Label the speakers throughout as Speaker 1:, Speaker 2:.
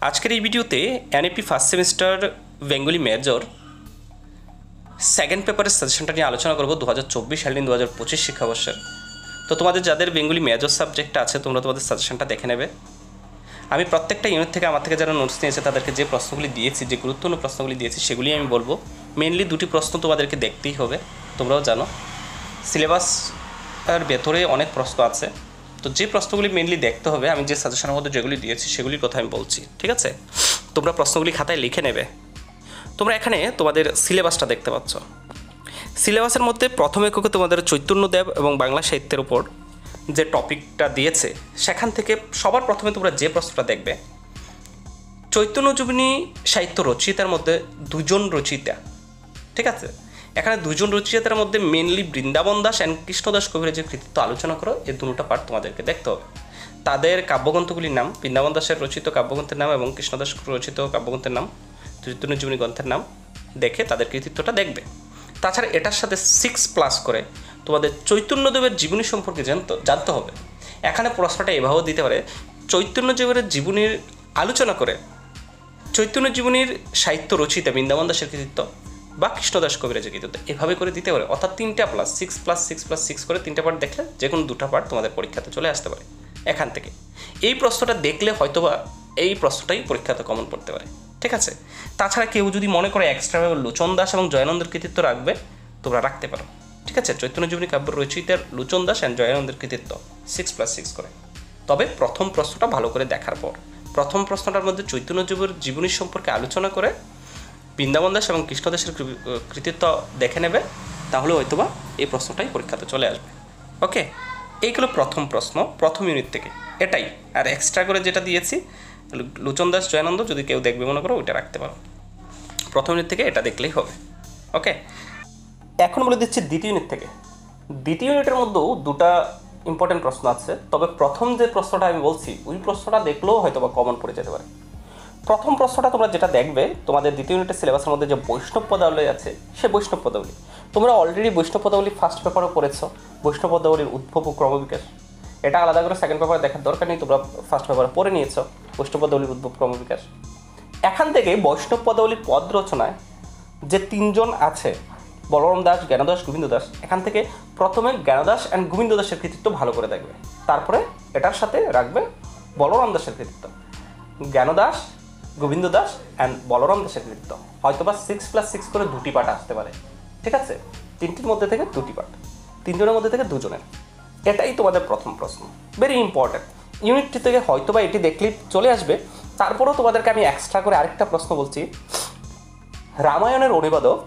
Speaker 1: আজকের এই ভিডিওতে NAP first semester Bengali major second পেপারের সাজেশনটা নিয়ে আলোচনা করবো 2024 সাল 2025 শিক্ষাবর্ষের। তো তোমাদের যাদের বেঙ্গলি মেজর সাবজেক্টটা আছে তোমরা তোমাদের সাজেশনটা দেখে নেবে। আমি প্রত্যেকটা ইউনিট থেকে আমার থেকে যারা নোটস নিয়েছে তাদেরকে যে প্রশ্নগুলি দিয়েছি, যে গুরুত্বপূর্ণ প্রশ্নগুলি দিয়েছি সেগুলি আমি বলবো। মেনলি দুটি প্রশ্ন তোমাদেরকে দেখতেই হবে, তোমরাও জানো সিলেবাস এর ভেতরে অনেক প্রশ্ন আছে। তো যে প্রশ্নগুলি মেনলি দেখতে হবে, আমি যে সাজেশনের মধ্যে যেগুলি দিয়েছি সেগুলির কথা আমি বলছি, ঠিক আছে? তোমরা প্রশ্নগুলি খাতায় লিখে নেবে। তোমরা এখানে তোমাদের সিলেবাসটা দেখতে পাচ্ছ। সিলেবাসের মধ্যে প্রথম এককে তোমাদের চৈতন্যদেব এবং বাংলা সাহিত্যের উপর যে টপিকটা দিয়েছে সেখান থেকে সবার প্রথমে তোমরা যে প্রশ্নটা দেখবে, চৈতন্যজীবনী সাহিত্য রচয়িতার মধ্যে দুজন রচয়িতা, ঠিক আছে? এখানে দুজন রচয়িতার মধ্যে মেনলি বৃন্দাবন দাস অ্যান্ড কৃষ্ণদাস কবিরের যে কৃতিত্ব আলোচনা করো, এই দুটো পার্ট তোমাদেরকে দেখতে হবে। তাদের কাব্যগ্রন্থগুলির নাম, বৃন্দাবন দাসের রচিত কাব্যগ্রন্থের নাম এবং কৃষ্ণদাস রচিত কাব্যগ্রন্থের নাম, চৈতন্যজীবনী গ্রন্থের নাম দেখে তাদের কৃতিত্বটা দেখবে। তাছাড়া এটার সাথে 6+ করে তোমাদের চৈতন্যদেবের জীবনী সম্পর্কে জানতে হবে। এখানে প্রশ্নটা এভাবেও দিতে পারে, চৈতন্যদেবের জীবনীর আলোচনা করে চৈতন্যজীবনীর সাহিত্য রচিতা বৃন্দাবন দাসের কৃতিত্ব বা কৃষ্ণদাস কবিরের যে কৃতিত্ব, এভাবে করে দিতে পারে। অর্থাৎ 3+6+6+6 করে 3টে পার্ট দেখলে যে কোনো 2টা পার্ট তোমাদের পরীক্ষাতে চলে আসতে পারে এখান থেকে। এই প্রশ্নটা দেখলে হয়তোবা এই প্রশ্নটাই পরীক্ষাতে কমন পড়তে পারে, ঠিক আছে? তাছাড়া কেউ যদি মনে করে এক্সট্রাভাবে লোচন দাস এবং জয়ানন্দের কৃতিত্ব রাখবে, তোমরা রাখতে পারো, ঠিক আছে? চৈতন্যজীবনী কাব্য রচয়িতার লোচন দাস অ্যান্ড জয়ানন্দের কৃতিত্ব 6+6 করে। তবে প্রথম প্রশ্নটা ভালো করে দেখার পর, প্রথম প্রশ্নটার মধ্যে চৈতন্যজীবীর জীবনী সম্পর্কে আলোচনা করে বৃন্দাবন দাস এবং কৃষ্ণদাসের কৃতিত্ব দেখে নেবে, তাহলে হয়তোবা এই প্রশ্নটাই পরীক্ষাতে চলে আসবে। ওকে, এইগুলো প্রথম প্রশ্ন প্রথম ইউনিট থেকে, এটাই। আর এক্সট্রা করে যেটা দিয়েছি লোচন দাস জয়ানন্দ, যদি কেউ দেখবে মনে করো ওইটা রাখতে পারো। প্রথম ইউনিট থেকে এটা দেখলেই হবে। ওকে, এখন বলে দিচ্ছি দ্বিতীয় ইউনিট থেকে। দ্বিতীয় ইউনিটের মধ্যেও দুটা ইম্পর্টেন্ট প্রশ্ন আছে, তবে প্রথম যে প্রশ্নটা আমি বলছি ওই প্রশ্নটা দেখলেও হয়তো বা কমন পড়ে যেতে পারে। প্রথম প্রশ্নটা তোমরা যেটা দেখবে, তোমাদের দ্বিতীয় ইউনিটের সিলেবাসের মধ্যে যে বৈষ্ণব পদাবলী আছে, সে বৈষ্ণব পদাবলী তোমরা অলরেডি বৈষ্ণব পদাবলী ফার্স্ট পেপারে পড়েছ। বৈষ্ণব পদাবলীর উদ্ভব ও ক্রমবিকাশ, এটা আলাদা করে সেকেন্ড পেপারে দেখার দরকার নেই, তোমরা ফার্স্ট পেপারে পড়ে নিয়েছো বৈষ্ণব পদাবলীর উদ্ভব ক্রমবিকাশ। এখান থেকে বৈষ্ণব পদাবলীর পদ রচনায় যে তিনজন আছে, বলরাম দাস, জ্ঞানদাস, গোবিন্দ দাস, এখান থেকে প্রথমে জ্ঞানদাস অ্যান্ড গোবিন্দ দাসের কৃতিত্ব ভালো করে দেখবে। তারপরে এটার সাথে রাখবে বলরাম দাসের কৃতিত্ব। জ্ঞানদাস, গোবিন্দ দাস অ্যান্ড বলরাম দাসের কৃতিত্ব হয়তোবা 6+6 করে 2টি পার্ট আসতে পারে, ঠিক আছে? 3টির মধ্যে থেকে 2টি পার্ট, 3জনের মধ্যে থেকে 2জনের। এটাই তোমাদের প্রথম প্রশ্ন, ভেরি ইম্পর্ট্যান্ট। ইউনিটটি থেকে হয়তোবা এটি দেখলেই চলে আসবে। তারপরেও তোমাদেরকে আমি এক্সট্রা করে আরেকটা প্রশ্ন বলছি, রামায়ণের অনুবাদক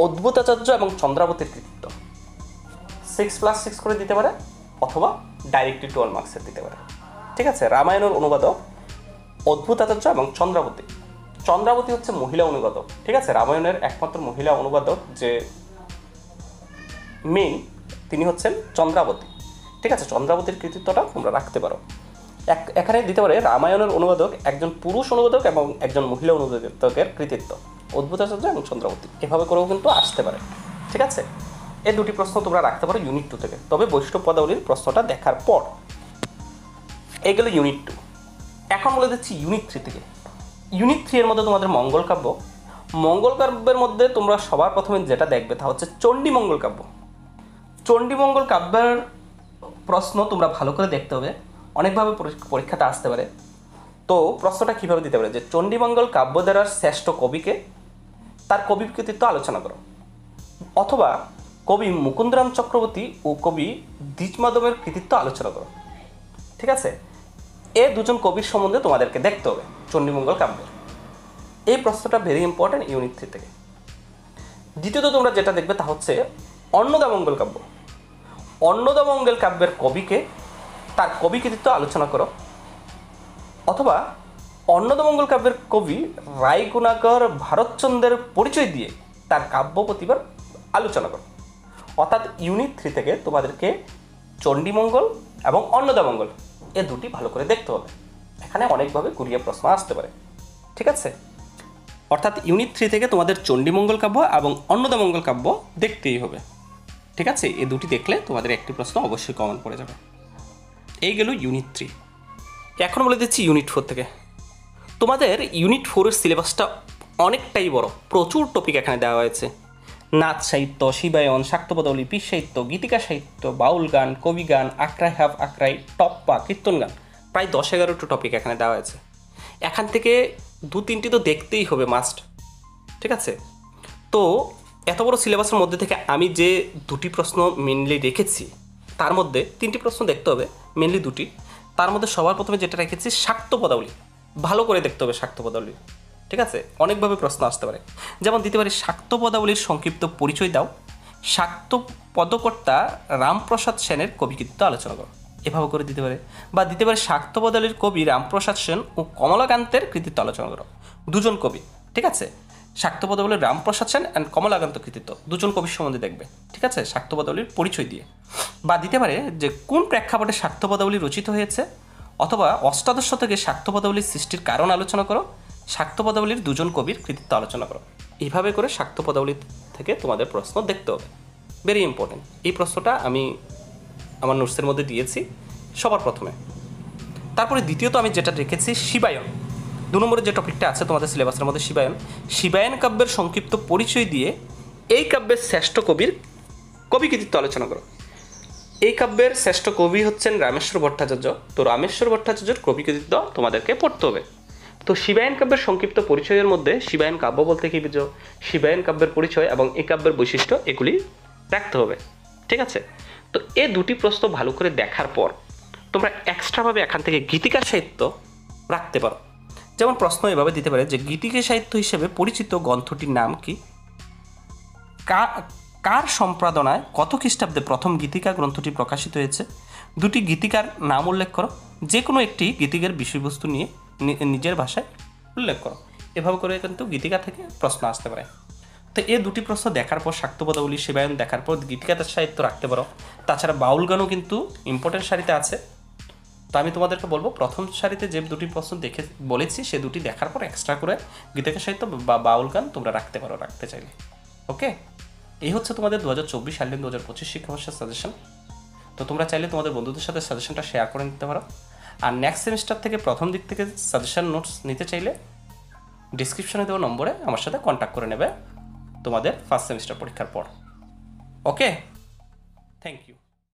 Speaker 1: অদ্ভুতাচার্য এবং চন্দ্রাবতীর কৃতিত্ব 6+6 করে দিতে পারে, অথবা ডাইরেক্টলি 12 মার্কসের দিতে পারে, ঠিক আছে? রামায়ণের অনুবাদক অদ্ভুতাচার্য এবং চন্দ্রাবতী। চন্দ্রাবতী হচ্ছে মহিলা অনুবাদক, ঠিক আছে? রামায়ণের একমাত্র মহিলা অনুবাদক যে মেইন, তিনি হচ্ছেন চন্দ্রাবতী, ঠিক আছে? চন্দ্রাবতীর কৃতিত্বটা তোমরা রাখতে পারো। এখানে দিতে পারে রামায়ণের অনুবাদক একজন পুরুষ অনুবাদক এবং একজন মহিলা অনুবাদকের কৃতিত্ব, অদ্ভুতাচার্য এবং চন্দ্রাবতী, এভাবে করেও কিন্তু আসতে পারে, ঠিক আছে? এই দুটি প্রশ্ন তোমরা রাখতে পারো ইউনিট 2 থেকে, তবে বৈষ্ণব পদাবলীর প্রশ্নটা দেখার পর। এইগুলো ইউনিট 2। এখন বলে দিচ্ছি ইউনিট 3 থেকে। ইউনিট 3 এর মধ্যে তোমাদের মঙ্গল কাব্য। মঙ্গল কাব্যের মধ্যে তোমরা সবার প্রথমে যেটা দেখবে তা হচ্ছে চণ্ডীমঙ্গল কাব্য। চণ্ডীমঙ্গল কাব্যের প্রশ্ন তোমরা ভালো করে দেখতে হবে, অনেকভাবে পরীক্ষাতে আসতে পারে। তো প্রশ্নটা কীভাবে দিতে পারে, যে চণ্ডীমঙ্গল কাব্য দ্বারা শ্রেষ্ঠ কবিকে, তার কবি কৃতিত্ব আলোচনা করো, অথবা কবি মুকুন্দরাম চক্রবর্তী ও কবি দ্বিজমাধবের কৃতিত্ব আলোচনা করো, ঠিক আছে? এই দুজন কবির সম্বন্ধে তোমাদেরকে দেখতে হবে চণ্ডীমঙ্গল কাব্যের। এই প্রশ্নটা ভেরি ইম্পর্ট্যান্ট ইউনিট 3 থেকে। দ্বিতীয়ত তোমরা যেটা দেখবে তা হচ্ছে অন্নদামঙ্গল কাব্য। অন্নদামঙ্গল কাব্যের কবিকে, তার কবি কৃতিত্ব আলোচনা করো, অথবা অন্নদামঙ্গল কাব্যের কবি রায়গুণাকর ভারতচন্দ্রের পরিচয় দিয়ে তার কাব্য প্রতিভার আলোচনা করো। অর্থাৎ ইউনিট 3 থেকে তোমাদেরকে চণ্ডীমঙ্গল এবং অন্নদামঙ্গল এ দুটি ভালো করে দেখতে হবে। এখানে অনেকভাবে ঘুরিয়ে প্রশ্ন আসতে পারে, ঠিক আছে? অর্থাৎ ইউনিট 3 থেকে তোমাদের চণ্ডীমঙ্গল কাব্য এবং অন্নদামঙ্গল কাব্য দেখতেই হবে, ঠিক আছে? এই দুটি দেখলে তোমাদের একটি প্রশ্ন অবশ্যই কমন পড়ে যাবে। এই গেল ইউনিট 3। এখন বলে দিচ্ছি ইউনিট 4 থেকে। তোমাদের ইউনিট 4-এর সিলেবাসটা অনেকটাই বড়, প্রচুর টপিক এখানে দেওয়া হয়েছে। নাচ সাহিত্য, শিবায়ন, শাক্তপদাবলী, পীর সাহিত্য, গীতিকা সাহিত্য, বাউল গান, কবি গান, আখড়াই হাফ আখড়াই, টপ্পা, কীর্তন গান, প্রায় 10-11টা টপিক এখানে দেওয়া হয়েছে। এখান থেকে 2-3টি তো দেখতেই হবে মাস্ট, ঠিক আছে? তো এত বড় সিলেবাসের মধ্যে থেকে আমি যে 2টি প্রশ্ন মেনলি রেখেছি, তার মধ্যে 3টি প্রশ্ন দেখতে হবে, মেনলি 2টি। তার মধ্যে সবার প্রথমে যেটা রেখেছি শাক্ত পদাবলী, ভালো করে দেখতে হবে শাক্ত পদাবলী, ঠিক আছে? অনেকভাবে প্রশ্ন আসতে পারে, যেমন দিতে পারে শাক্ত পদাবলীর সংক্ষিপ্ত পরিচয় দাও, শাক্ত পদকর্তা রামপ্রসাদ সেনের কবিকৃতিত্ব আলোচনা করো, এভাবে করে দিতে পারে। বা দিতে পারে শাক্ত পদাবলীর কবি রামপ্রসাদ সেন ও কমলাকান্তের কৃতিত্ব আলোচনা করো, দুজন কবি, ঠিক আছে? শাক্ত পদাবলীর রামপ্রসাদ সেন অ্যান্ড কমলাকান্ত কৃতিত্ব, দুজন কবির সম্বন্ধে দেখবে, ঠিক আছে, শাক্ত পদাবলীর পরিচয় দিয়ে। বা দিতে পারে যে কোন প্রেক্ষাপটে শাক্ত পদাবলী রচিত হয়েছে, অথবা অষ্টাদশ শতকে শাক্ত পদাবলীর সৃষ্টির কারণ আলোচনা করো, শাক্ত পদাবলীর দুজন কবির কৃতিত্ব আলোচনা করো। এইভাবে করে শাক্ত পদাবলী থেকে তোমাদের প্রশ্ন দেখতে হবে, ভেরি ইম্পর্টেন্ট। এই প্রশ্নটা আমি আমার নোটসের মধ্যে দিয়েছি সবার প্রথমে। তারপরে দ্বিতীয়ত আমি যেটা রেখেছি শিবায়ন, 2 নম্বরের যে টপিকটা আছে তোমাদের সিলেবাসের মধ্যে শিবায়ন। শিবায়ন কাব্যের সংক্ষিপ্ত পরিচয় দিয়ে এই কাব্যের শ্রেষ্ঠ কবির কবি কৃতিত্ব আলোচনা করো। এই কাব্যের শ্রেষ্ঠ কবি হচ্ছেন রামেশ্বর ভট্টাচার্য, তো রামেশ্বর ভট্টাচার্যের কবি কৃতিত্ব তোমাদেরকে পড়তে হবে। তো শিবায়ন কাব্যের সংক্ষিপ্ত পরিচয়ের মধ্যে শিবায়ন কাব্য বলতে কী বুঝো, শিবায়ন কাব্যের পরিচয় এবং এই কাব্যের বৈশিষ্ট্য, এগুলি রাখতে হবে, ঠিক আছে? তো এই 2টি প্রশ্ন ভালো করে দেখার পর তোমরা এক্সট্রাভাবে এখান থেকে গীতিকা সাহিত্য রাখতে পারো। যেমন প্রশ্ন এভাবে দিতে পারে যে গীতিকা সাহিত্য হিসেবে পরিচিত গ্রন্থটির নাম কি, কার সম্পাদনায় কত খ্রিস্টাব্দে প্রথম গীতিকা গ্রন্থটি প্রকাশিত হয়েছে, 2টি গীতিকার নাম উল্লেখ করো, যে কোনো একটি গীতিকার বিষয়বস্তু নিয়ে নিজের ভাষায় উল্লেখ করো। এভাবে করে কিন্তু গীতিকা থেকে প্রশ্ন আসতে পারে। তো এই 2টি প্রশ্ন দেখার পর শাক্ত পদাবলী, শিবায়ন দেখার পর গীতিকার সাহিত্য রাখতে পারো। তাছাড়া বাউল গানও কিন্তু ইম্পর্টেন্ট সারিতে আছে। তো আমি তোমাদেরকে বলবো প্রথম সারিতে যে 2টি প্রশ্ন দেখে বলেছি সে 2টি দেখার পর এক্সট্রা করে গীতিকা সাহিত্য বা বাউল গান তোমরা রাখতে পারো, রাখতে চাইলে। ওকে, এই হচ্ছে তোমাদের 2024 সালের 2025 শিক্ষাবর্ষের সাজেশন। তো তোমরা চাইলে তোমাদের বন্ধুদের সাথে সাজেশনটা শেয়ার করে নিতে পারো। আর নেক্সট সেমিস্টার থেকে প্রথম দিক থেকে সাজেশন নোটস নিতে চাইলে ডিসক্রিপশনে দেওয়া নম্বরে আমার সাথে কন্ট্যাক্ট করে নেবে তোমাদের ফার্স্ট সেমিস্টার পরীক্ষার পর। ওকে, থ্যাংক ইউ।